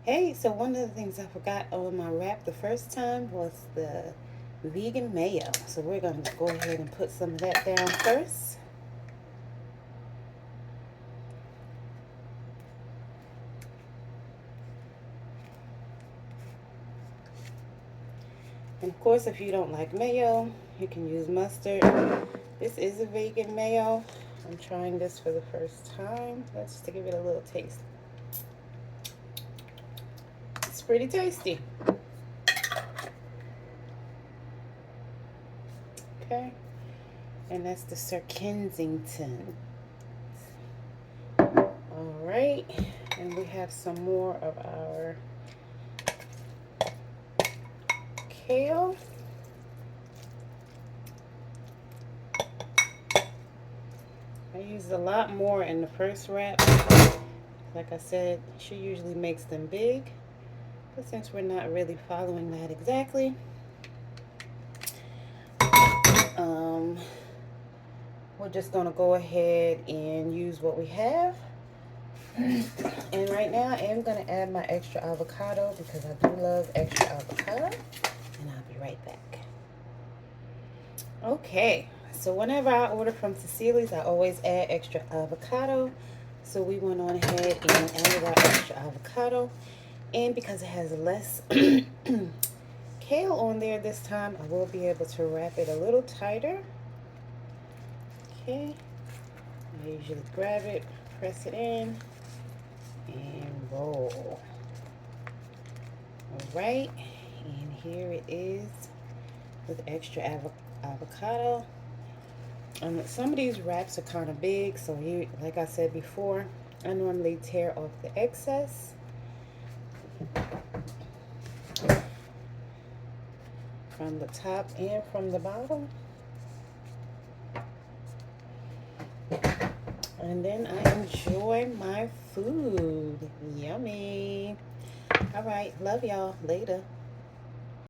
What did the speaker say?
Hey, so one of the things I forgot on my wrap the first time was the vegan mayo. So we're going to go ahead and put some of that down first. And of course, if you don't like mayo, you can use mustard. This is a vegan mayo. I'm trying this for the first time. Let's to give it a little taste. It's pretty tasty. Okay. And that's the Sir Kensington. All right. And we have some more of our kale. I used a lot more in the first wrap. Like I said, she usually makes them big. But since we're not really following that exactly, we're just going to go ahead and use what we have. And right now I am going to add my extra avocado because I do love extra avocado. And I'll be right back. Okay, so whenever I order from Cecilia's, I always add extra avocado. So we went on ahead and added our extra avocado. And because it has less kale on there this time, I will be able to wrap it a little tighter. Okay, I usually grab it, press it in, and roll. Alright, and here it is with extra avocado. Some of these wraps are kind of big, so you, like I said before, I normally tear off the excess. From the top and from the bottom. And then I enjoy my food. Yummy. All right, love y'all. Later.